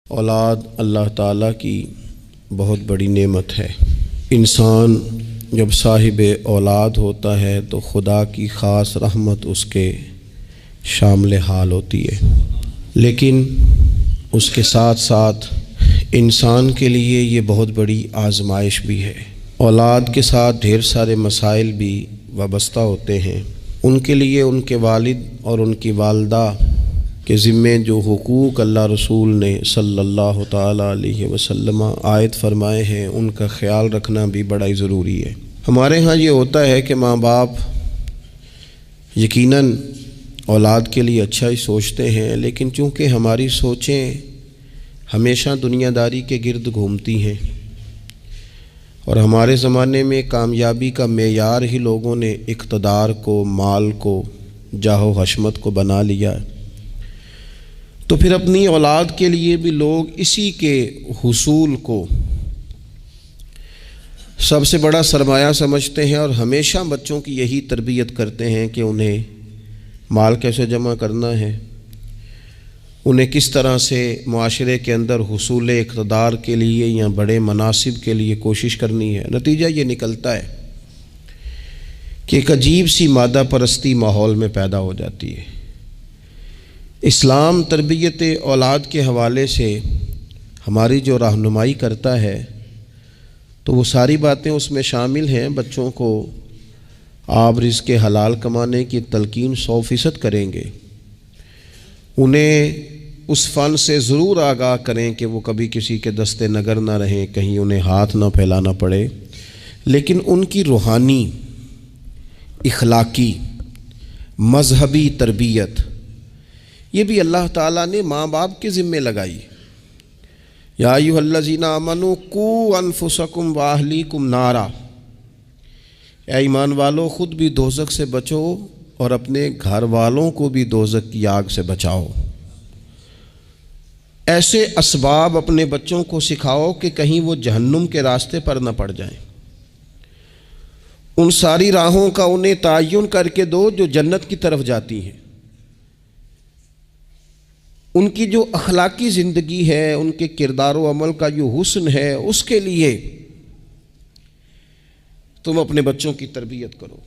اولاد اللہ تعالیٰ کی بہت بڑی نعمت ہے۔ انسان جب صاحب اولاد ہوتا ہے تو خدا کی خاص رحمت اس کے شامل حال ہوتی ہے، لیکن اس کے ساتھ ساتھ انسان کے لیے یہ بہت بڑی آزمائش بھی ہے۔ اولاد کے ساتھ ڈھیر سارے مسائل بھی وابستہ ہوتے ہیں۔ ان کے لیے ان کے والد اور ان کی والدہ کے ذمے جو حقوق اللہ رسول نے صلی اللہ تعالیٰ علیہ وسلم عائد فرمائے ہیں ان کا خیال رکھنا بھی بڑا ہی ضروری ہے۔ ہمارے ہاں یہ ہوتا ہے کہ ماں باپ یقیناً اولاد کے لیے اچھا ہی سوچتے ہیں، لیکن چونکہ ہماری سوچیں ہمیشہ دنیا داری کے گرد گھومتی ہیں اور ہمارے زمانے میں کامیابی کا معیار ہی لوگوں نے اقتدار کو، مال کو، جاہ و حشمت کو بنا لیا، تو پھر اپنی اولاد کے لیے بھی لوگ اسی کے حصول کو سب سے بڑا سرمایہ سمجھتے ہیں اور ہمیشہ بچوں کی یہی تربیت کرتے ہیں کہ انہیں مال کیسے جمع کرنا ہے، انہیں کس طرح سے معاشرے کے اندر حصول اقتدار کے لیے یا بڑے مناصب کے لیے کوشش کرنی ہے۔ نتیجہ یہ نکلتا ہے کہ ایک عجیب سی مادہ پرستی ماحول میں پیدا ہو جاتی ہے۔ اسلام تربیت اولاد کے حوالے سے ہماری جو رہنمائی کرتا ہے تو وہ ساری باتیں اس میں شامل ہیں۔ بچوں کو آپ رزق حلال کمانے کی تلقین 100% کریں گے، انہیں اس فن سے ضرور آگاہ کریں کہ وہ کبھی کسی کے دستے نگر نہ رہیں، کہیں انہیں ہاتھ نہ پھیلانا پڑے، لیکن ان کی روحانی، اخلاقی، مذہبی تربیت یہ بھی اللہ تعالیٰ نے ماں باپ کے ذمے لگائی۔ یا ایھا الذین آمنوا قوا انفسکم واہلیکم نارا، اے ایمان والو خود بھی دوزخ سے بچو اور اپنے گھر والوں کو بھی دوزخ کی آگ سے بچاؤ۔ ایسے اسباب اپنے بچوں کو سکھاؤ کہ کہیں وہ جہنم کے راستے پر نہ پڑ جائیں۔ ان ساری راہوں کا انہیں تعین کر کے دو جو جنت کی طرف جاتی ہیں۔ ان کی جو اخلاقی زندگی ہے، ان کے کردار و عمل کا جو حسن ہے، اس کے لیے تم اپنے بچوں کی تربیت کرو۔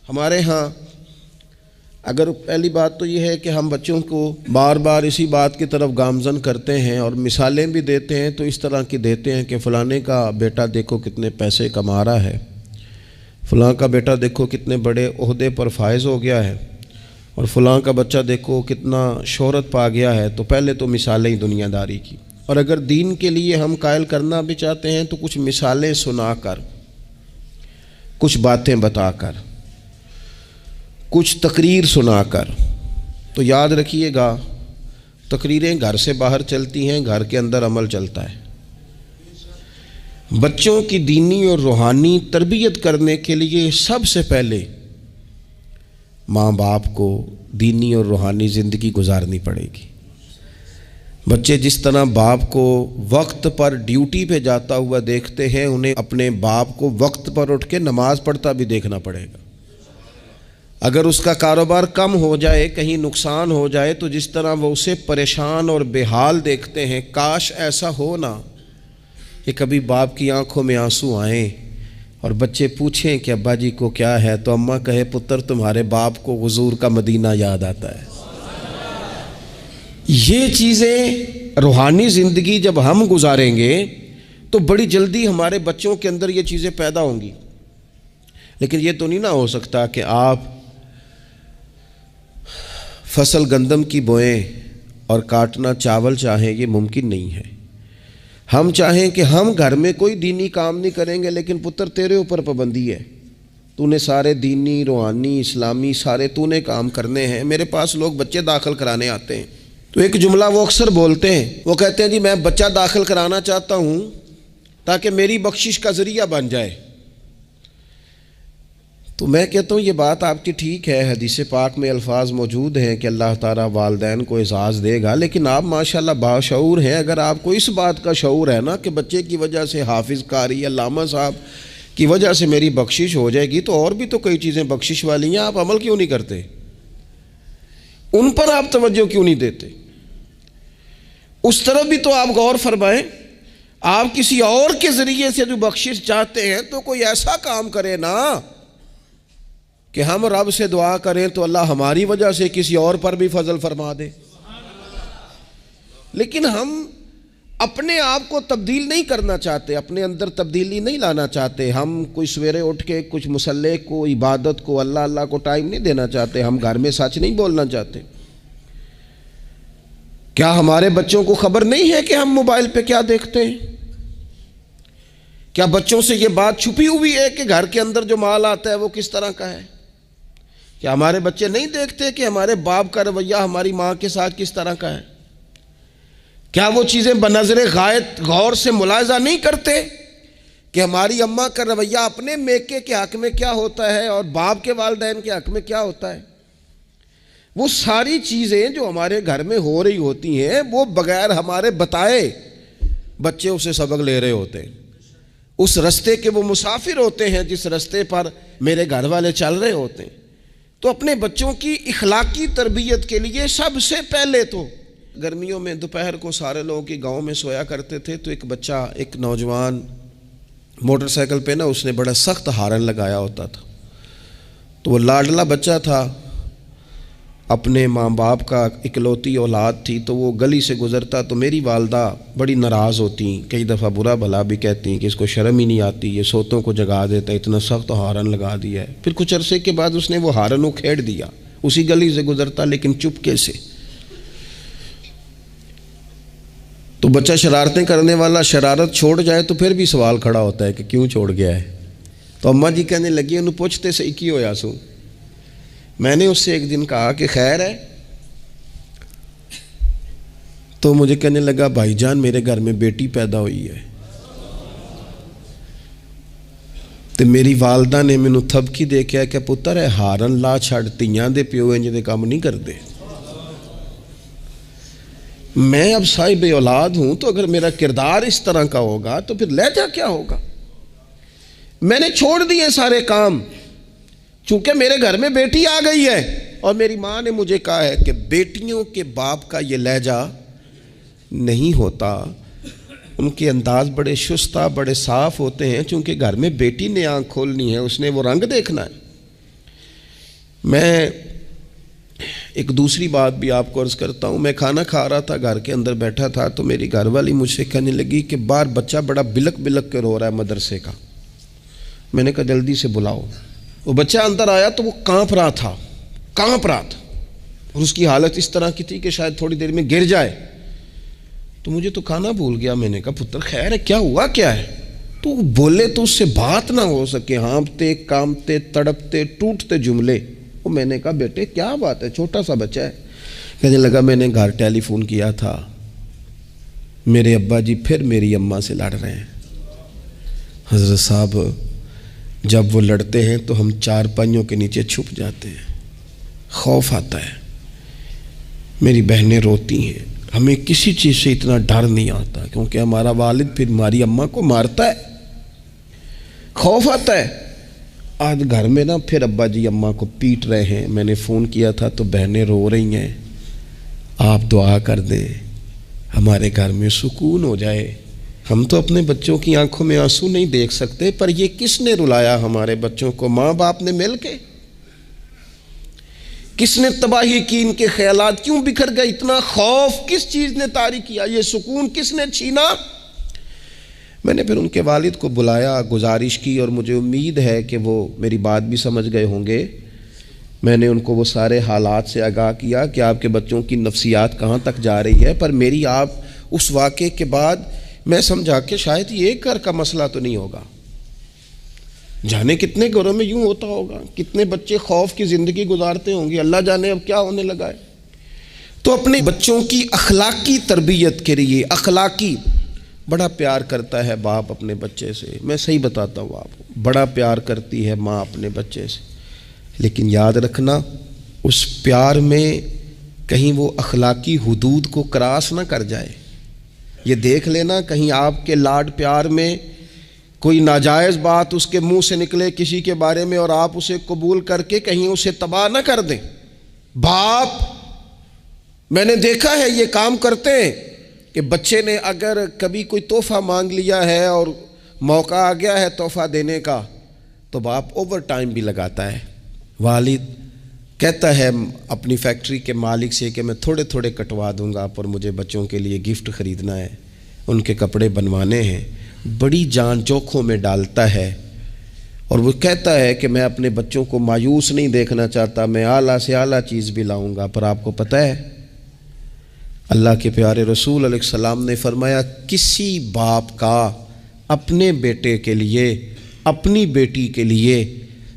ہمارے ہاں اگر پہلی بات تو یہ ہے کہ ہم بچوں کو بار بار اسی بات کی طرف گامزن کرتے ہیں اور مثالیں بھی دیتے ہیں تو اس طرح کی دیتے ہیں کہ فلانے کا بیٹا دیکھو کتنے پیسے کما رہا ہے، فلاں کا بیٹا دیکھو کتنے بڑے عہدے پر فائز ہو گیا ہے، اور فلاں کا بچہ دیکھو کتنا شہرت پا گیا ہے۔ تو پہلے تو مثالیں ہی دنیا داری کی، اور اگر دین کے لیے ہم قائل کرنا بھی چاہتے ہیں تو کچھ مثالیں سنا کر، کچھ باتیں بتا کر، کچھ تقریر سنا کر۔ تو یاد رکھیے گا تقریریں گھر سے باہر چلتی ہیں، گھر کے اندر عمل چلتا ہے۔ بچوں کی دینی اور روحانی تربیت کرنے کے لیے سب سے پہلے ماں باپ کو دینی اور روحانی زندگی گزارنی پڑے گی۔ بچے جس طرح باپ کو وقت پر ڈیوٹی پہ جاتا ہوا دیکھتے ہیں، انہیں اپنے باپ کو وقت پر اٹھ کے نماز پڑھتا بھی دیکھنا پڑے گا۔ اگر اس کا کاروبار کم ہو جائے، کہیں نقصان ہو جائے، تو جس طرح وہ اسے پریشان اور بے حال دیکھتے ہیں، کاش ایسا ہو نا کہ کبھی باپ کی آنکھوں میں آنسو آئیں اور بچے پوچھیں کہ ابا جی کو کیا ہے، تو اماں کہے پتر تمہارے باپ کو حضور کا مدینہ یاد آتا ہے۔ یہ چیزیں روحانی زندگی جب ہم گزاریں گے تو بڑی جلدی ہمارے بچوں کے اندر یہ چیزیں پیدا ہوں گی۔ لیکن یہ تو نہیں نہ ہو سکتا کہ آپ فصل گندم کی بوئیں اور کاٹنا چاول چاہیں، یہ ممکن نہیں ہے۔ ہم چاہیں کہ ہم گھر میں کوئی دینی کام نہیں کریں گے، لیکن پتر تیرے اوپر پابندی ہے، تو نے سارے دینی، روحانی، اسلامی سارے تو نے کام کرنے ہیں۔ میرے پاس لوگ بچے داخل کرانے آتے ہیں تو ایک جملہ وہ اکثر بولتے ہیں، وہ کہتے ہیں جی میں بچہ داخل کرانا چاہتا ہوں تاکہ میری بخشش کا ذریعہ بن جائے۔ تو میں کہتا ہوں یہ بات آپ کی ٹھیک ہے، حدیث پاک میں الفاظ موجود ہیں کہ اللہ تعالیٰ والدین کو اعزاز دے گا، لیکن آپ ماشاءاللہ باشعور ہیں۔ اگر آپ کو اس بات کا شعور ہے نا کہ بچے کی وجہ سے حافظ قاری علامہ صاحب کی وجہ سے میری بخشش ہو جائے گی، تو اور بھی تو کئی چیزیں بخشش والی ہیں، آپ عمل کیوں نہیں کرتے؟ ان پر آپ توجہ کیوں نہیں دیتے؟ اس طرف بھی تو آپ غور فرمائیں. آپ کسی اور کے ذریعے سے جو بخشش چاہتے ہیں تو کوئی ایسا کام کرے نا کہ ہم رب سے دعا کریں تو اللہ ہماری وجہ سے کسی اور پر بھی فضل فرما دے. لیکن ہم اپنے آپ کو تبدیل نہیں کرنا چاہتے، اپنے اندر تبدیلی نہیں لانا چاہتے. ہم کوئی سویرے اٹھ کے کچھ مصلی کو، عبادت کو، اللہ کو ٹائم نہیں دینا چاہتے. ہم گھر میں سچ نہیں بولنا چاہتے. کیا ہمارے بچوں کو خبر نہیں ہے کہ ہم موبائل پہ کیا دیکھتے ہیں؟ کیا بچوں سے یہ بات چھپی ہوئی ہے کہ گھر کے اندر جو مال آتا ہے وہ کس طرح کا ہے؟ کیا ہمارے بچے نہیں دیکھتے کہ ہمارے باپ کا رویہ ہماری ماں کے ساتھ کس طرح کا ہے؟ کیا وہ چیزیں بنظر غائب غور سے ملاحظہ نہیں کرتے کہ ہماری اماں کا رویہ اپنے میکے کے حق میں کیا ہوتا ہے اور باپ کے والدین کے حق میں کیا ہوتا ہے؟ وہ ساری چیزیں جو ہمارے گھر میں ہو رہی ہوتی ہیں وہ بغیر ہمارے بتائے بچے اسے سبق لے رہے ہوتے ہیں. اس رستے کے وہ مسافر ہوتے ہیں جس رستے پر میرے گھر والے چل رہے ہوتے ہیں. تو اپنے بچوں کی اخلاقی تربیت کے لیے سب سے پہلے تو گرمیوں میں دوپہر کو سارے لوگ کی گاؤں میں سویا کرتے تھے تو ایک بچہ، ایک نوجوان موٹر سائیکل پہ نا اس نے بڑا سخت ہارن لگایا ہوتا تھا. تو وہ لاڈلا بچہ تھا، اپنے ماں باپ کا اکلوتی اولاد تھی. تو وہ گلی سے گزرتا تو میری والدہ بڑی ناراض ہوتی، کئی دفعہ برا بھلا بھی کہتی کہ اس کو شرم ہی نہیں آتی، یہ سوتوں کو جگا دیتا ہے، اتنا سخت ہارن لگا دیا ہے. پھر کچھ عرصے کے بعد اس نے وہ ہارن اکھیڑ دیا، اسی گلی سے گزرتا لیکن چپکے سے. تو بچہ شرارتیں کرنے والا شرارت چھوڑ جائے تو پھر بھی سوال کھڑا ہوتا ہے کہ کیوں چھوڑ گیا ہے. تو اماں جی کہنے لگی انہوں پوچھتے سے کی ہویا سو. میں نے اس سے ایک دن کہا کہ خیر ہے؟ تو مجھے کہنے لگا بھائی جان میرے گھر میں بیٹی پیدا ہوئی ہے. تو میری والدہ نے مینوں تھپکی دے کے کہ پتر ہے ہارن لا چھڑ، تیاں دے پیو انج دے کام نہیں کردے. میں اب صاحب اولاد ہوں تو اگر میرا کردار اس طرح کا ہوگا تو پھر لہجہ کیا ہوگا؟ میں نے چھوڑ دیے سارے کام چونکہ میرے گھر میں بیٹی آ گئی ہے اور میری ماں نے مجھے کہا ہے کہ بیٹیوں کے باپ کا یہ لہجہ نہیں ہوتا. ان کے انداز بڑے شستہ، بڑے صاف ہوتے ہیں چونکہ گھر میں بیٹی نے آنکھ کھولنی ہے، اس نے وہ رنگ دیکھنا ہے. میں ایک دوسری بات بھی آپ کو عرض کرتا ہوں. میں کھانا کھا رہا تھا، گھر کے اندر بیٹھا تھا تو میری گھر والی مجھ سے کہنے لگی کہ باہر بچہ بڑا بلک بلک کے رو رہا ہے مدرسے کا. میں نے کہا جلدی سے بلاؤ. وہ بچہ اندر آیا تو وہ کانپ رہا تھا اور اس کی حالت اس طرح کی تھی کہ شاید تھوڑی دیر میں گر جائے. تو مجھے تو کھانا بھول گیا. میں نے کہا پتر خیر ہے، کیا ہوا کیا ہے؟ تو بولے تو اس سے بات نہ ہو سکے، ہانپتے کامتے تڑپتے ٹوٹتے جملے. وہ میں نے کہا بیٹے کیا بات ہے، چھوٹا سا بچہ ہے. کہنے لگا میں نے گھر ٹیلی فون کیا تھا، میرے ابا جی پھر میری اماں سے لڑ رہے ہیں. حضرت صاحب جب وہ لڑتے ہیں تو ہم چار پائیوں کے نیچے چھپ جاتے ہیں، خوف آتا ہے. میری بہنیں روتی ہیں، ہمیں کسی چیز سے اتنا ڈر نہیں آتا کیونکہ ہمارا والد پھر ہماری اماں کو مارتا ہے. خوف آتا ہے. آج گھر میں نا پھر ابا جی اماں کو پیٹ رہے ہیں. میں نے فون کیا تھا تو بہنیں رو رہی ہیں، آپ دعا کر دیں ہمارے گھر میں سکون ہو جائے. ہم تو اپنے بچوں کی آنکھوں میں آنسو نہیں دیکھ سکتے، پر یہ کس نے رلایا ہمارے بچوں کو؟ ماں باپ نے مل کے. کس نے تباہی کی؟ ان کے خیالات کیوں بکھر گئے؟ اتنا خوف کس چیز نے طاری کیا؟ یہ سکون کس نے چھینا؟ میں نے پھر ان کے والد کو بلایا، گزارش کی اور مجھے امید ہے کہ وہ میری بات بھی سمجھ گئے ہوں گے. میں نے ان کو وہ سارے حالات سے آگاہ کیا کہ آپ کے بچوں کی نفسیات کہاں تک جا رہی ہے. پر میری آپ اس واقعے کے بعد میں سمجھا کہ شاید یہ ایک گھر کا مسئلہ تو نہیں ہوگا، جانے کتنے گھروں میں یوں ہوتا ہوگا، کتنے بچے خوف کی زندگی گزارتے ہوں گے، اللہ جانے اب کیا ہونے لگا ہے. تو اپنے بچوں کی اخلاقی تربیت کے لیے اخلاقی بڑا پیار کرتا ہے باپ اپنے بچے سے. میں صحیح بتاتا ہوں آپ کو، بڑا پیار کرتی ہے ماں اپنے بچے سے. لیکن یاد رکھنا اس پیار میں کہیں وہ اخلاقی حدود کو کراس نہ کر جائے. یہ دیکھ لینا کہیں آپ کے لاڈ پیار میں کوئی ناجائز بات اس کے منہ سے نکلے کسی کے بارے میں اور آپ اسے قبول کر کے کہیں اسے تباہ نہ کر دیں. باپ میں نے دیکھا ہے یہ کام کرتے ہیں کہ بچے نے اگر کبھی کوئی تحفہ مانگ لیا ہے اور موقع آ گیا ہے تحفہ دینے کا تو باپ اوور ٹائم بھی لگاتا ہے. والد کہتا ہے اپنی فیکٹری کے مالک سے کہ میں تھوڑے تھوڑے کٹوا دوں گا پر مجھے بچوں کے لیے گفٹ خریدنا ہے، ان کے کپڑے بنوانے ہیں، بڑی جان جوکھوں میں ڈالتا ہے. اور وہ کہتا ہے کہ میں اپنے بچوں کو مایوس نہیں دیکھنا چاہتا، میں اعلیٰ سے اعلیٰ چیز بھی لاؤں گا. پر آپ کو پتہ ہے اللہ کے پیارے رسول علیہ السلام نے فرمایا کسی باپ کا اپنے بیٹے کے لیے، اپنی بیٹی کے لیے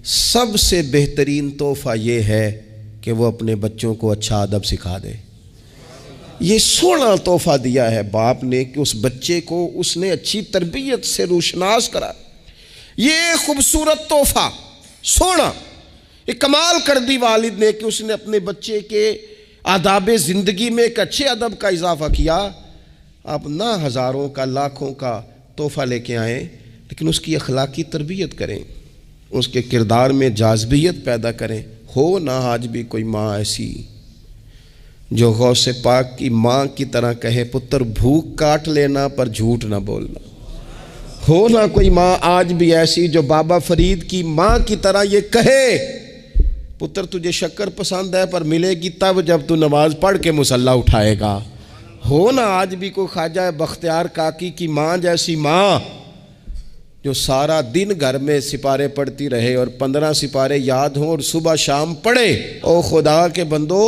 سب سے بہترین تحفہ یہ ہے کہ وہ اپنے بچوں کو اچھا ادب سکھا دے. یہ سونا تحفہ دیا ہے باپ نے کہ اس بچے کو اس نے اچھی تربیت سے روشناس کرا. یہ خوبصورت تحفہ سونا یہ کمال کر دی والد نے کہ اس نے اپنے بچے کے آداب زندگی میں ایک اچھے ادب کا اضافہ کیا. آپ نہ ہزاروں کا لاکھوں کا تحفہ لے کے آئیں لیکن اس کی اخلاقی تربیت کریں، اس کے کردار میں جاذبیت پیدا کریں. ہو نہ آج بھی کوئی ماں ایسی جو غوث پاک کی ماں کی طرح کہے پتر بھوک کاٹ لینا پر جھوٹ نہ بولنا. ہو نہ کوئی ماں آج بھی ایسی جو بابا فرید کی ماں کی طرح یہ کہے پتر تجھے شکر پسند ہے پر ملے گی تب جب تو نماز پڑھ کے مصلی اٹھائے گا. ہو نہ آج بھی کوئی خواجہ بختیار کاکی کی ماں جیسی ماں جو سارا دن گھر میں سپارے پڑھتی رہے اور 15 سپارے یاد ہوں اور صبح شام پڑھے. او خدا کے بندو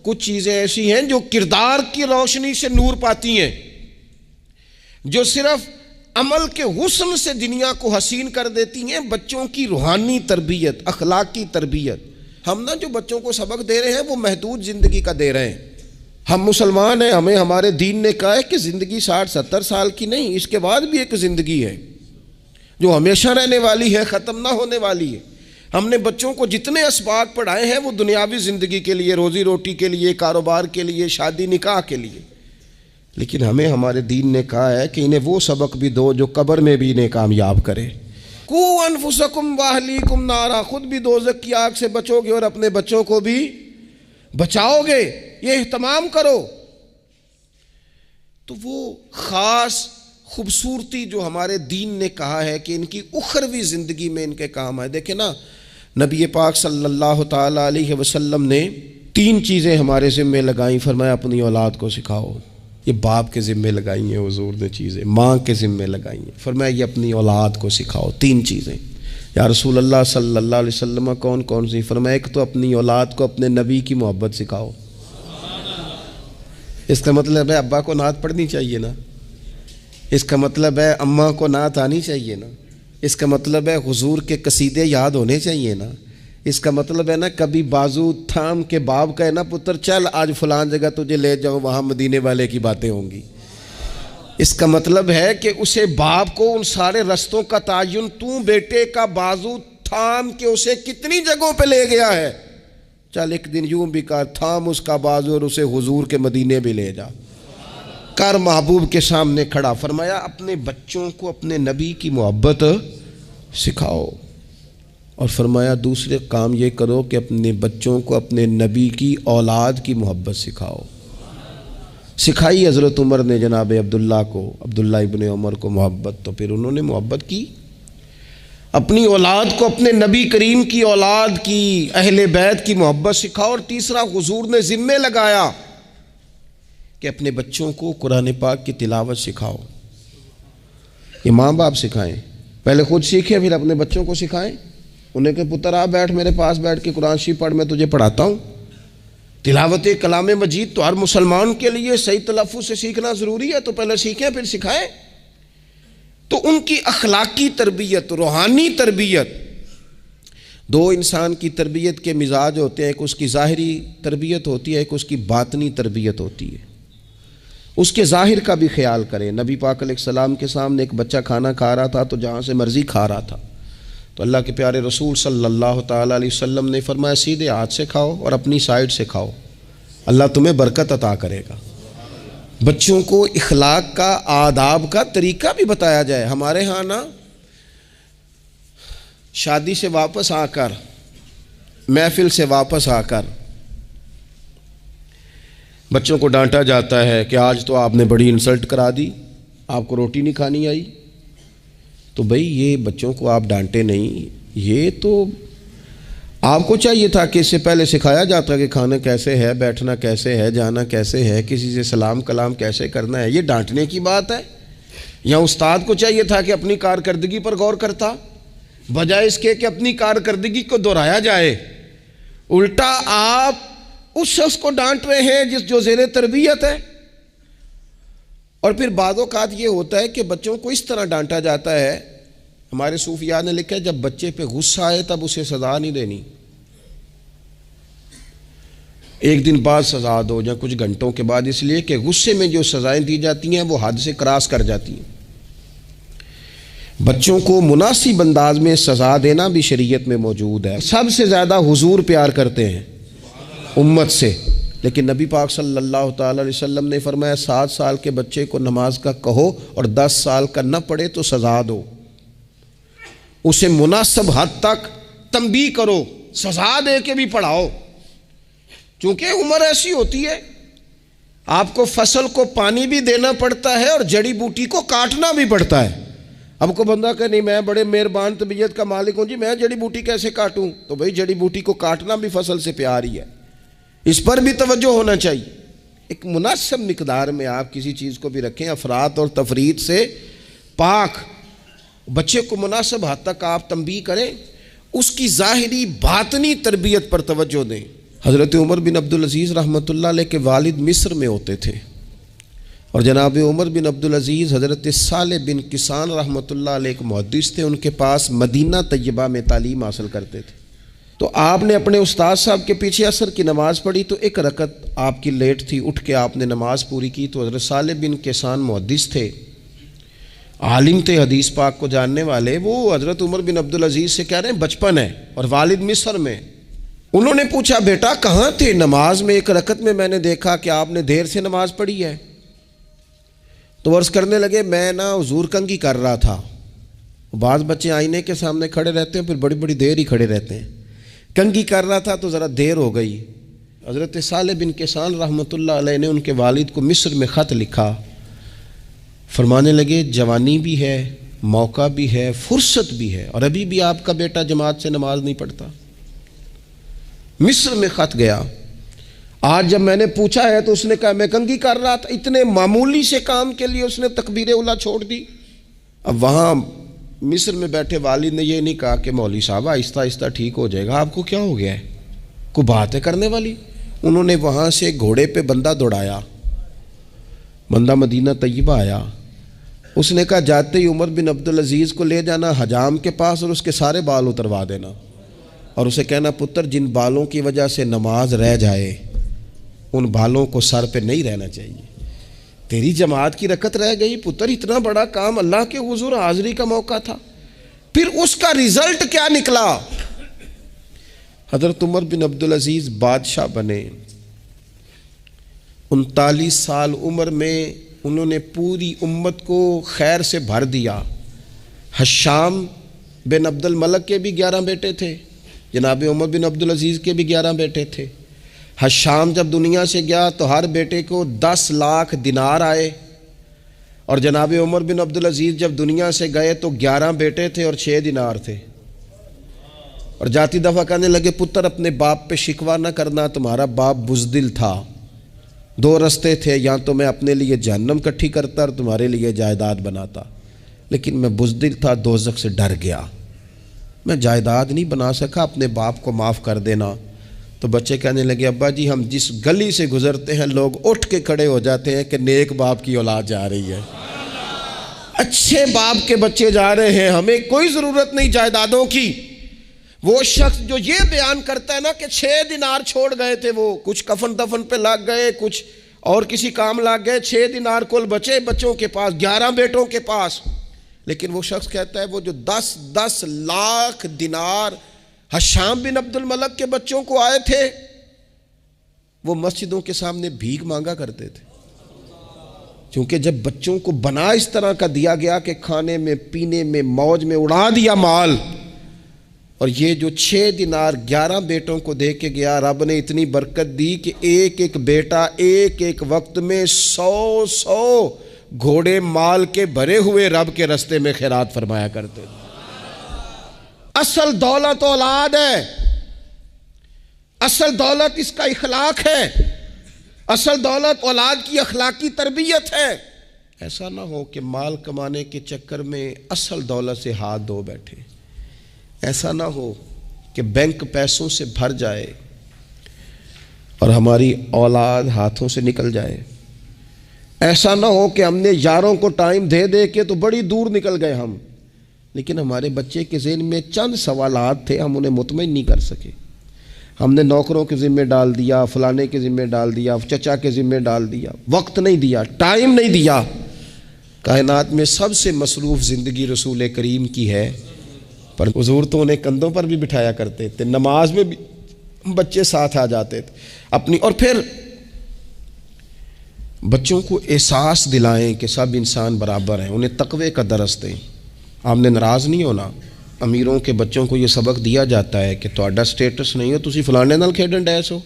کچھ چیزیں ایسی ہیں جو کردار کی روشنی سے نور پاتی ہیں، جو صرف عمل کے حسن سے دنیا کو حسین کر دیتی ہیں. بچوں کی روحانی تربیت، اخلاقی تربیت. ہم نا جو بچوں کو سبق دے رہے ہیں وہ محدود زندگی کا دے رہے ہیں. ہم مسلمان ہیں، ہمیں ہمارے دین نے کہا ہے کہ زندگی 60-70 سال کی نہیں، اس کے بعد بھی ایک زندگی ہے جو ہمیشہ رہنے والی ہے، ختم نہ ہونے والی ہے. ہم نے بچوں کو جتنے اسباق پڑھائے ہیں وہ دنیاوی زندگی کے لیے، روزی روٹی کے لیے، کاروبار کے لیے، شادی نکاح کے لیے. لیکن ہمیں ہمارے دین نے کہا ہے کہ انہیں وہ سبق بھی دو جو قبر میں بھی انہیں کامیاب کرے. قو انفسکم واہلیکم نارا، خود بھی دوزخ کی آگ سے بچو گے اور اپنے بچوں کو بھی بچاؤ گے. یہ اہتمام کرو. تو وہ خاص خوبصورتی جو ہمارے دین نے کہا ہے کہ ان کی اخروی زندگی میں ان کے کام آئے. دیکھیں نا نبی پاک صلی اللہ تعالی علیہ وسلم نے 3 چیزیں ہمارے ذمے لگائیں. فرمایا اپنی اولاد کو سکھاؤ. یہ باپ کے ذمے لگائی ہیں حضور نے چیزیں، ماں کے ذمے لگائی ہیں. فرمایا یہ اپنی اولاد کو سکھاؤ. 3 چیزیں. یا رسول اللہ صلی اللہ علیہ وسلم کون کون سی؟ فرمایا ایک تو اپنی اولاد کو اپنے نبی کی محبت سکھاؤ. اس کا مطلب ہے ابا کو نعت پڑھنی چاہیے نا، اس کا مطلب ہے اماں کو نعت آنی چاہیے نا، اس کا مطلب ہے حضور کے قصیدے یاد ہونے چاہیے نا، اس کا مطلب ہے نا کبھی بازو تھام کے باپ کا ہے نا پتر چل آج فلان جگہ تجھے لے جاؤ وہاں مدینے والے کی باتیں ہوں گی. اس کا مطلب ہے کہ اسے باپ کو ان سارے رستوں کا تعین تو بیٹے کا بازو تھام کے اسے کتنی جگہوں پہ لے گیا ہے. چل ایک دن یوں بھی کر تھام اس کا بازو اور اسے حضور کے مدینے بھی لے جا کر محبوب کے سامنے کھڑا. فرمایا اپنے بچوں کو اپنے نبی کی محبت سکھاؤ. اور فرمایا دوسرے کام یہ کرو کہ اپنے بچوں کو اپنے نبی کی اولاد کی محبت سکھاؤ. سکھائی حضرت عمر نے جناب عبداللہ کو، عبداللہ ابن عمر کو محبت، تو پھر انہوں نے محبت کی. اپنی اولاد کو اپنے نبی کریم کی اولاد کی، اہل بیت کی محبت سکھاؤ. اور تیسرا حضور نے ذمہ لگایا کہ اپنے بچوں کو قرآن پاک کی تلاوت سکھاؤ. یہ ماں باپ سکھائیں، پہلے خود سیکھیں پھر اپنے بچوں کو سکھائیں. انہیں کہ پتر آ بیٹھ میرے پاس بیٹھ کے قرآن شریف پڑھ، میں تجھے پڑھاتا ہوں. تلاوت کلام مجید تو ہر مسلمان کے لیے صحیح تلفظ سے سیکھنا ضروری ہے، تو پہلے سیکھیں پھر سکھائیں. تو ان کی اخلاقی تربیت، روحانی تربیت. 2 انسان کی تربیت کے مزاج ہوتے ہیں، ایک اس کی ظاہری تربیت ہوتی ہے، ایک اس کی باطنی تربیت ہوتی ہے. اس کے ظاہر کا بھی خیال کریں. نبی پاک علیہ السلام کے سامنے ایک بچہ کھانا کھا رہا تھا تو جہاں سے مرضی کھا رہا تھا، تو اللہ کے پیارے رسول صلی اللہ تعالیٰ علیہ وسلم نے فرمایا سیدھے ہاتھ سے کھاؤ اور اپنی سائیڈ سے کھاؤ، اللہ تمہیں برکت عطا کرے گا. بچوں کو اخلاق کا، آداب کا طریقہ بھی بتایا جائے. ہمارے ہاں نا شادی سے واپس آ کر، محفل سے واپس آ کر بچوں کو ڈانٹا جاتا ہے کہ آج تو آپ نے بڑی انسلٹ کرا دی، آپ کو روٹی نہیں کھانی آئی۔ تو بھئی یہ بچوں کو آپ ڈانٹے نہیں، یہ تو آپ کو چاہیے تھا کہ اس سے پہلے سکھایا جاتا کہ کھانا کیسے ہے، بیٹھنا کیسے ہے، جانا کیسے ہے، کسی سے سلام کلام کیسے کرنا ہے۔ یہ ڈانٹنے کی بات ہے؟ یا استاد کو چاہیے تھا کہ اپنی کارکردگی پر غور کرتا، بجائے اس کے کہ اپنی کارکردگی کو دہرایا جائے۔ الٹا آپ اس شخص کو ڈانٹ رہے ہیں جو زیر تربیت ہے۔ اور پھر بعض اوقات یہ ہوتا ہے کہ بچوں کو اس طرح ڈانٹا جاتا ہے، ہمارے صوفیاء نے لکھا ہے جب بچے پہ غصہ آئے تب اسے سزا نہیں دینی، ایک دن بعد سزا دو یا کچھ گھنٹوں کے بعد، اس لیے کہ غصے میں جو سزائیں دی جاتی ہیں وہ حد سے کراس کر جاتی ہیں۔ بچوں کو مناسب انداز میں سزا دینا بھی شریعت میں موجود ہے۔ سب سے زیادہ حضور پیار کرتے ہیں امت سے، لیکن نبی پاک صلی اللہ تعالی علیہ وسلم نے فرمایا 7 سال کے بچے کو نماز کا کہو اور 10 سال کا نہ پڑھے تو سزا دو، اسے مناسب حد تک تنبیہ کرو، سزا دے کے بھی پڑھاؤ، چونکہ عمر ایسی ہوتی ہے آپ کو فصل کو پانی بھی دینا پڑتا ہے اور جڑی بوٹی کو کاٹنا بھی پڑتا ہے۔ اب کو بندہ کہ نہیں میں بڑے مہربان طبیعت کا مالک ہوں جی، میں جڑی بوٹی کیسے کاٹوں؟ تو بھئی جڑی بوٹی کو کاٹنا بھی فصل سے پیار ہی ہے، اس پر بھی توجہ ہونا چاہیے۔ ایک مناسب مقدار میں آپ کسی چیز کو بھی رکھیں، افراط اور تفریط سے پاک، بچے کو مناسب حد تک آپ تنبیہ کریں، اس کی ظاہری باطنی تربیت پر توجہ دیں۔ حضرت عمر بن عبدالعزیز رحمۃ اللہ علیہ کے والد مصر میں ہوتے تھے، اور جناب عمر بن عبدالعزیز حضرت صالح بن کسان رحمۃ اللہ علیہ کے محدث تھے، ان کے پاس مدینہ طیبہ میں تعلیم حاصل کرتے تھے۔ تو آپ نے اپنے استاد صاحب کے پیچھے عصر کی نماز پڑھی تو ایک رکعت آپ کی لیٹ تھی، اٹھ کے آپ نے نماز پوری کی تو حضرت صالح بن کسان محدث تھے، عالم تھے، حدیث پاک کو جاننے والے، وہ حضرت عمر بن عبدالعزیز سے کہہ رہے ہیں بچپن ہے اور والد مصر میں۔ انہوں نے پوچھا بیٹا کہاں تھے؟ نماز میں ایک رکعت میں نے دیکھا کہ آپ نے دیر سے نماز پڑھی ہے۔ تو عرض کرنے لگے میں حضور کنگھی کر رہا تھا۔ بعض بچے آئینے کے سامنے کھڑے رہتے ہیں پھر بڑی بڑی دیر ہی کھڑے رہتے ہیں، کنگھی کر رہا تھا تو ذرا دیر ہو گئی۔ حضرت صالح بن کسان رحمۃ اللہ علیہ نے ان کے والد کو مصر میں خط لکھا، فرمانے لگے جوانی بھی ہے، موقع بھی ہے، فرصت بھی ہے، اور ابھی بھی آپ کا بیٹا جماعت سے نماز نہیں پڑھتا۔ مصر میں خط گیا، آج جب میں نے پوچھا ہے تو اس نے کہا میں کنگھی کر رہا تھا۔ اتنے معمولی سے کام کے لیے اس نے تکبیر اولیٰ چھوڑ دی۔ اب وہاں مصر میں بیٹھے والد نے یہ نہیں کہا کہ مولوی صاحب آہستہ آہستہ ٹھیک ہو جائے گا، آپ کو کیا ہو گیا ہے، کوئی بات ہے کرنے والی؟ انہوں نے وہاں سے گھوڑے پہ بندہ دوڑایا، بندہ مدینہ طیبہ آیا، اس نے کہا جاتے ہی عمر بن عبدالعزیز کو لے جانا حجام کے پاس اور اس کے سارے بال اتروا دینا، اور اسے کہنا پتر جن بالوں کی وجہ سے نماز رہ جائے ان بالوں کو سر پہ نہیں رہنا چاہیے، تیری جماعت کی رکعت رہ گئی پتر، اتنا بڑا کام، اللہ کے حضور حاضری کا موقع تھا۔ پھر اس کا ریزلٹ کیا نکلا؟ حضرت عمر بن عبدالعزیز بادشاہ بنے، 39 سال عمر میں انہوں نے پوری امت کو خیر سے بھر دیا۔ حشام بن عبد الملک کے بھی 11 بیٹے تھے، جناب عمر بن عبدالعزیز کے بھی 11 بیٹے تھے۔ حشام جب دنیا سے گیا تو ہر بیٹے کو 10 لاکھ دینار آئے، اور جناب عمر بن عبدالعزیز جب دنیا سے گئے تو 11 بیٹے تھے اور 6 دینار تھے، اور جاتی دفعہ کہنے لگے پتر اپنے باپ پہ شکوہ نہ کرنا، تمہارا باپ بزدل تھا، 2 رستے تھے، یا تو میں اپنے لیے جہنم کٹھی کرتا اور تمہارے لیے جائیداد بناتا، لیکن میں بزدل تھا، دوزخ سے ڈر گیا، میں جائیداد نہیں بنا سکا، اپنے باپ کو معاف کر دینا۔ تو بچے کہنے لگے ابا جی ہم جس گلی سے گزرتے ہیں لوگ اٹھ کے کھڑے ہو جاتے ہیں کہ نیک باپ کی اولاد جا رہی ہے، اچھے باپ کے بچے جا رہے ہیں، ہمیں کوئی ضرورت نہیں جائیدادوں کی۔ وہ شخص جو یہ بیان کرتا ہے نا کہ 6 دینار چھوڑ گئے تھے، وہ کچھ کفن دفن پہ لگ گئے، کچھ اور کسی کام لگ گئے، 6 دینار کل بچے بچوں کے پاس، 11 بیٹوں کے پاس، لیکن وہ شخص کہتا ہے وہ جو 10 لاکھ دینار حشام بن عبد الملک کے بچوں کو آئے تھے، وہ مسجدوں کے سامنے بھیک مانگا کرتے تھے، کیونکہ جب بچوں کو بنا اس طرح کا دیا گیا کہ کھانے میں پینے میں موج میں اڑا دیا مال، اور یہ جو 6 دینار 11 بیٹوں کو دے کے گیا، رب نے اتنی برکت دی کہ ایک ایک بیٹا ایک ایک وقت میں 100 گھوڑے مال کے بھرے ہوئے رب کے رستے میں خیرات فرمایا کرتے تھے۔ اصل دولت اولاد ہے، اصل دولت اس کا اخلاق ہے، اصل دولت اولاد کی اخلاقی تربیت ہے۔ ایسا نہ ہو کہ مال کمانے کے چکر میں اصل دولت سے ہاتھ دھو بیٹھے، ایسا نہ ہو کہ بینک پیسوں سے بھر جائے اور ہماری اولاد ہاتھوں سے نکل جائے، ایسا نہ ہو کہ ہم نے یاروں کو ٹائم دے دے کے تو بڑی دور نکل گئے ہم، لیکن ہمارے بچے کے ذہن میں چند سوالات تھے، ہم انہیں مطمئن نہیں کر سکے، ہم نے نوکروں کے ذمہ ڈال دیا، فلانے کے ذمہ ڈال دیا، چچا کے ذمہ ڈال دیا، وقت نہیں دیا، ٹائم نہیں دیا۔ کائنات میں سب سے مصروف زندگی رسول کریم کی ہے، پر حضور تو انہیں کندھوں پر بھی بٹھایا کرتے تھے، نماز میں بھی بچے ساتھ آ جاتے تھے اپنی، اور پھر بچوں کو احساس دلائیں کہ سب انسان برابر ہیں، انہیں تقوی کا درس دیں۔ آپ نے ناراض نہیں ہونا، امیروں کے بچوں کو یہ سبق دیا جاتا ہے کہ تہاڈا سٹیٹس نہیں ہو تسی فلانے نال کھیڈن ڈیس ہو۔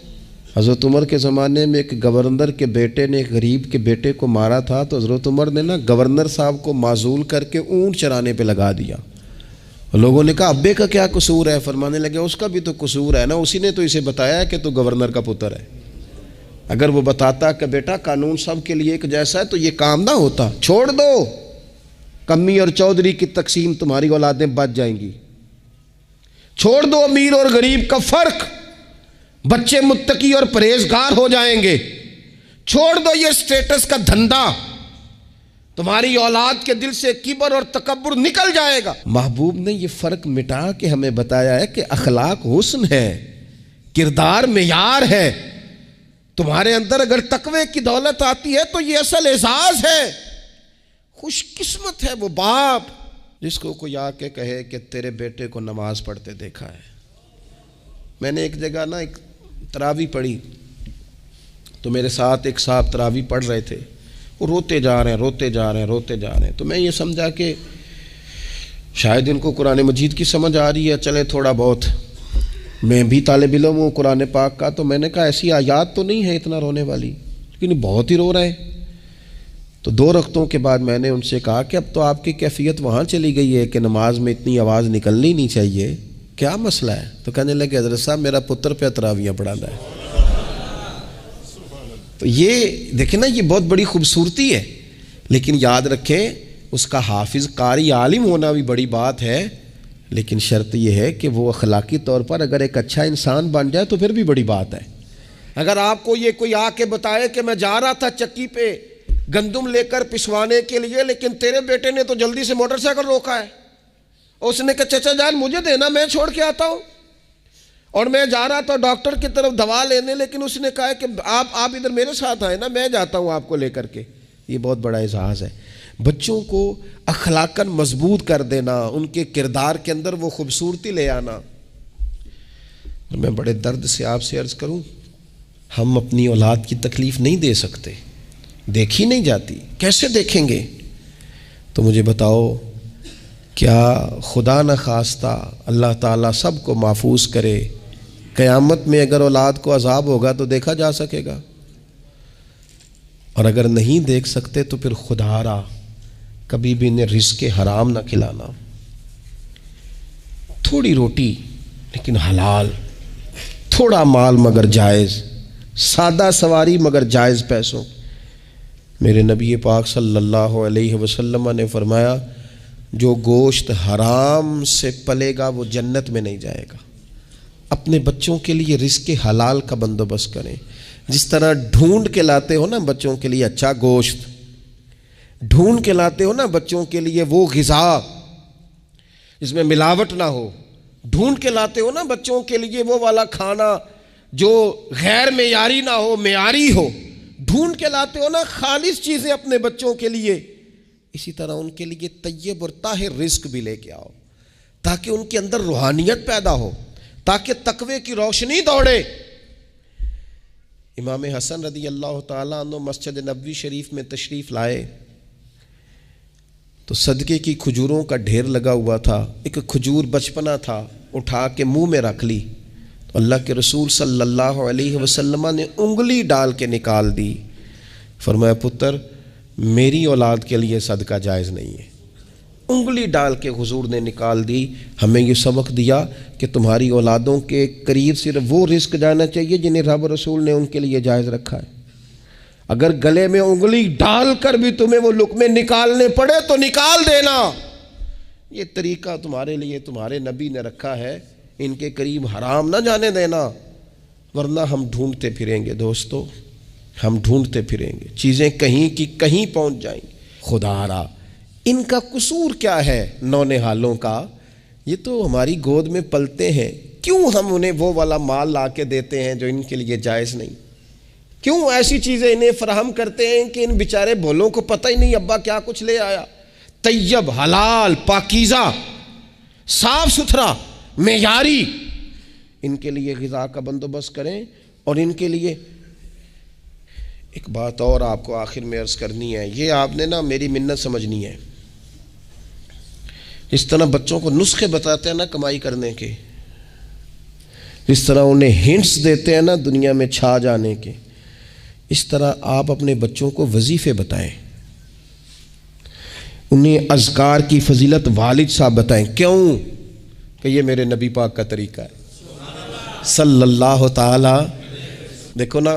حضرت عمر کے زمانے میں ایک گورنر کے بیٹے نے ایک غریب کے بیٹے کو مارا تھا، تو حضرت عمر نے گورنر صاحب کو معزول کر کے اونٹ چرانے پہ لگا دیا۔ لوگوں نے کہا ابے کا کیا قصور ہے؟ فرمانے لگے اس کا بھی تو قصور ہے نا، اسی نے تو اسے بتایا کہ تو گورنر کا پتر ہے، اگر وہ بتاتا کہ بیٹا قانون سب کے لیے ایک جیسا ہے تو یہ کام نہ ہوتا۔ چھوڑ دو، کمی اور چودھری کی تقسیم، تمہاری اولادیں بچ جائیں گی۔ چھوڑ دو امیر اور غریب کا فرق، بچے متقی اور پرہیزگار ہو جائیں گے۔ چھوڑ دو یہ سٹیٹس کا دھندا، تمہاری اولاد کے دل سے کبر اور تکبر نکل جائے گا۔ محبوب نے یہ فرق مٹا کے ہمیں بتایا ہے کہ اخلاق حسن ہے، کردار معیار ہے۔ تمہارے اندر اگر تقوی کی دولت آتی ہے تو یہ اصل اعزاز ہے۔ خوش قسمت ہے وہ باپ جس کو کوئی آ کے کہے کہ تیرے بیٹے کو نماز پڑھتے دیکھا ہے۔ میں نے ایک جگہ ایک تراویح پڑھی تو میرے ساتھ ایک صاحب تراویح پڑھ رہے تھے، وہ روتے جا رہے ہیں، تو میں یہ سمجھا کہ شاید ان کو قرآن مجید کی سمجھ آ رہی ہے، چلے تھوڑا بہت، میں بھی طالب علم ہوں قرآن پاک کا، تو میں نے کہا ایسی آیات تو نہیں ہے اتنا رونے والی، لیکن بہت ہی رو رہے ہیں۔ تو 2 رکعتوں کے بعد میں نے ان سے کہا کہ اب تو آپ کی کیفیت وہاں چلی گئی ہے کہ نماز میں اتنی آواز نکلنی نہیں چاہیے، کیا مسئلہ ہے؟ تو کہنے لگے حضرت صاحب میرا پتر پہ تراویح پڑھاتا ہے۔ تو یہ دیکھیں نا، یہ بہت بڑی خوبصورتی ہے، لیکن یاد رکھیں اس کا حافظ قاری عالم ہونا بھی بڑی بات ہے، لیکن شرط یہ ہے کہ وہ اخلاقی طور پر اگر ایک اچھا انسان بن جائے تو پھر بھی بڑی بات ہے۔ اگر آپ کو یہ کوئی آ کے بتائے کہ میں جا رہا تھا چکی پہ گندم لے کر پسوانے کے لیے، لیکن تیرے بیٹے نے تو جلدی سے موٹر سائیکل روکا ہے، اور اس نے کہا چچا جان مجھے دینا، میں چھوڑ کے آتا ہوں، اور میں جا رہا تھا ڈاکٹر کی طرف دوا لینے، لیکن اس نے کہا کہ آپ ادھر میرے ساتھ آئے نا، میں جاتا ہوں آپ کو لے کر کے۔ یہ بہت بڑا اعزاز ہے، بچوں کو اخلاقاً مضبوط کر دینا، ان کے کردار کے اندر وہ خوبصورتی لے آنا۔ میں بڑے درد سے آپ سے عرض کروں، ہم اپنی اولاد کی تکلیف نہیں دے سکتے، دیکھی نہیں جاتی، کیسے دیکھیں گے؟ تو مجھے بتاؤ، کیا خدا نہ خواستہ اللہ تعالیٰ سب کو محفوظ کرے، قیامت میں اگر اولاد کو عذاب ہوگا تو دیکھا جا سکے گا؟ اور اگر نہیں دیکھ سکتے تو پھر خدا را کبھی بھی انہیں رزق حرام نہ کھلانا، تھوڑی روٹی لیکن حلال، تھوڑا مال مگر جائز، سادہ سواری مگر جائز پیسوں۔ میرے نبی پاک صلی اللہ علیہ وسلم نے فرمایا جو گوشت حرام سے پلے گا وہ جنت میں نہیں جائے گا۔ اپنے بچوں کے لیے رزق حلال کا بندوبست کریں، جس طرح ڈھونڈ کے لاتے ہو نا بچوں کے لیے اچھا گوشت، ڈھونڈ کے لاتے ہو نا بچوں کے لیے وہ غذا جس میں ملاوٹ نہ ہو، ڈھونڈ کے لاتے ہو نا بچوں کے لیے وہ والا کھانا جو غیر معیاری نہ ہو، معیاری ہو، ڈھونڈ کے لاتے ہو نا خالص چیزیں اپنے بچوں کے لیے، اسی طرح ان کے لیے طیب اور طاہر رزق بھی لے کے آؤ، تاکہ ان کے اندر روحانیت پیدا ہو، تاکہ تقوی کی روشنی دوڑے۔ امام حسن رضی اللہ تعالیٰ عنہ مسجد نبوی شریف میں تشریف لائے تو صدقے کی کھجوروں کا ڈھیر لگا ہوا تھا، ایک کھجور بچپنا تھا، اٹھا کے منہ میں رکھ لی تو اللہ کے رسول صلی اللہ علیہ وسلم نے انگلی ڈال کے نکال دی. فرمایا پتر میری اولاد کے لیے صدقہ جائز نہیں ہے. انگلی ڈال کے حضور نے نکال دی. ہمیں یہ سبق دیا کہ تمہاری اولادوں کے قریب صرف وہ رزق جانا چاہیے جنہیں رب رسول نے ان کے لیے جائز رکھا ہے. اگر گلے میں انگلی ڈال کر بھی تمہیں وہ لقمے نکالنے پڑے تو نکال دینا. یہ طریقہ تمہارے لیے تمہارے نبی نے رکھا ہے, ان کے قریب حرام نہ جانے دینا, ورنہ ہم ڈھونڈتے پھریں گے دوستو, ہم ڈھونڈتے پھریں گے, چیزیں کہیں کی کہیں پہنچ جائیں گی. خدا را ان کا قصور کیا ہے نونہالوں کا؟ یہ تو ہماری گود میں پلتے ہیں, کیوں ہم انہیں وہ والا مال لا کے دیتے ہیں جو ان کے لیے جائز نہیں؟ کیوں ایسی چیزیں انہیں فراہم کرتے ہیں کہ ان بیچارے بھولوں کو پتہ ہی نہیں ابا کیا کچھ لے آیا؟ طیب, حلال, پاکیزہ, صاف ستھرا, معیاری ان کے لیے غذا کا بندوبست کریں. اور ان کے لیے ایک بات اور آپ کو آخر میں عرض کرنی ہے, یہ آپ نے نا میری منت سمجھنی ہے. اس طرح بچوں کو نسخے بتاتے ہیں نا کمائی کرنے کے, اس طرح انہیں ہنٹس دیتے ہیں نا دنیا میں چھا جانے کے, اس طرح آپ اپنے بچوں کو وظیفے بتائیں, انہیں اذکار کی فضیلت والد صاحب بتائیں. کیوں؟ کہ یہ میرے نبی پاک کا طریقہ ہے صلی اللہ تعالی. دیکھو نا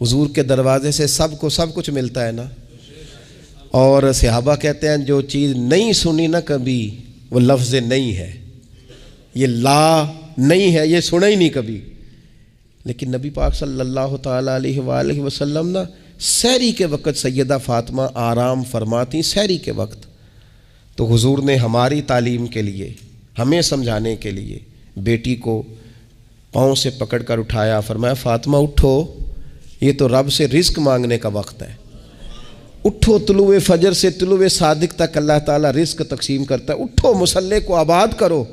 حضور کے دروازے سے سب کو سب کچھ ملتا ہے نا, اور صحابہ کہتے ہیں جو چیز نہیں سنی نا کبھی وہ لفظ نہیں ہے, یہ لا نہیں ہے, یہ سنا ہی نہیں کبھی. لیکن نبی پاک صلی اللہ تعالی علیہ وآلہ وسلم نا سحری کے وقت سیدہ فاطمہ آرام فرماتی سحری کے وقت, تو حضور نے ہماری تعلیم کے لیے, ہمیں سمجھانے کے لیے بیٹی کو پاؤں سے پکڑ کر اٹھایا, فرمایا فاطمہ اٹھو, یہ تو رب سے رزق مانگنے کا وقت ہے, اٹھو, طلوع فجر سے طلوع صادق تک اللہ تعالیٰ رزق تقسیم کرتا ہے, اٹھو مصلے کو آباد کرو.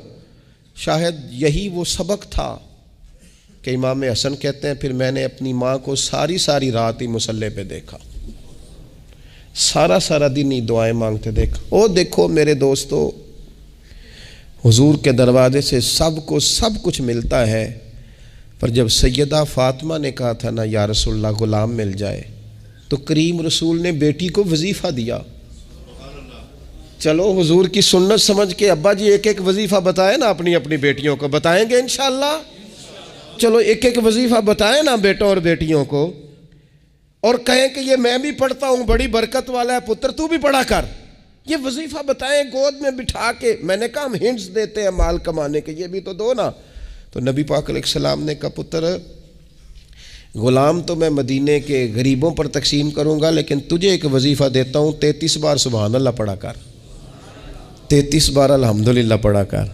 شاید یہی وہ سبق تھا کہ امام حسن کہتے ہیں پھر میں نے اپنی ماں کو ساری رات ہی مصلے پہ دیکھا, سارا دن ہی دعائیں مانگتے دیکھا. او دیکھو میرے دوستو, حضور کے دروازے سے سب کو سب کچھ ملتا ہے, پر جب سیدہ فاطمہ نے کہا تھا نا یا رسول اللہ غلام مل جائے, تو کریم رسول نے بیٹی کو وظیفہ دیا. چلو حضور کی سنت سمجھ کے ابا جی ایک وظیفہ بتائیں نا اپنی اپنی بیٹیوں کو, بتائیں گے انشاءاللہ. چلو ایک وظیفہ بتائیں نا بیٹوں اور بیٹیوں کو, اور کہیں کہ یہ میں بھی پڑھتا ہوں, بڑی برکت والا ہے پتر تو بھی پڑھا کر. یہ وظیفہ بتائیں گود میں بٹھا کے. میں نے کہا ہم ہنٹس دیتے ہیں مال کمانے کے, یہ بھی تو دو نا. تو نبی پاک علیہ السلام نے کہا پتر غلام تو میں مدینے کے غریبوں پر تقسیم کروں گا, لیکن تجھے ایک وظیفہ دیتا ہوں, 33 بار سبحان اللہ پڑھا کر, 33 بار الحمدللہ پڑھا کر,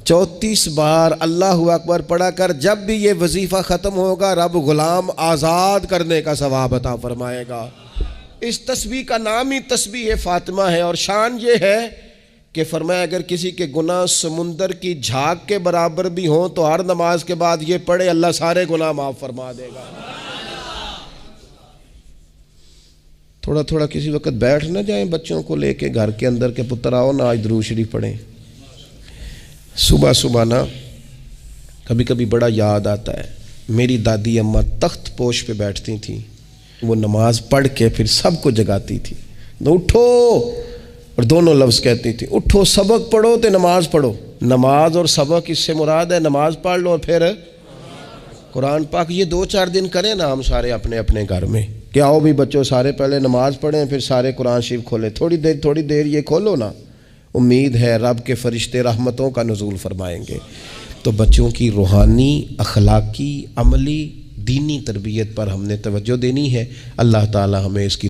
34 بار اللہ اکبر پڑھا کر. جب بھی یہ وظیفہ ختم ہوگا رب غلام آزاد کرنے کا ثواب عطا فرمائے گا. اس تسبیح کا نام ہی تسبیح فاطمہ ہے, اور شان یہ ہے کہ فرمایا اگر کسی کے گناہ سمندر کی جھاگ کے برابر بھی ہوں تو ہر نماز کے بعد یہ پڑھے, اللہ سارے گناہ معاف فرما دے گا. تھوڑا کسی وقت بیٹھ نہ جائیں بچوں کو لے کے گھر کے اندر کے پتر آؤ نا آج درود شریف پڑھیں. صبح نا کبھی بڑا یاد آتا ہے, میری دادی اماں تخت پوش پہ بیٹھتی تھیں, وہ نماز پڑھ کے پھر سب کو جگاتی تھی, تو اٹھو, اور دونوں لفظ کہتی تھی, اٹھو سبق پڑھو تے نماز پڑھو. نماز اور سبق اس سے مراد ہے نماز پڑھ لو اور پھر قرآن پاک. یہ 2-4 دن کریں نا ہم سارے اپنے اپنے گھر میں, کہ آؤ بھی بچوں سارے پہلے نماز پڑھیں پھر سارے قرآن شریف کھولیں, تھوڑی دیر یہ کھولو نا, امید ہے رب کے فرشتے رحمتوں کا نزول فرمائیں گے. تو بچوں کی روحانی, اخلاقی, عملی, دینی تربیت پر ہم نے توجہ دینی ہے. اللہ تعالی ہمیں اس کی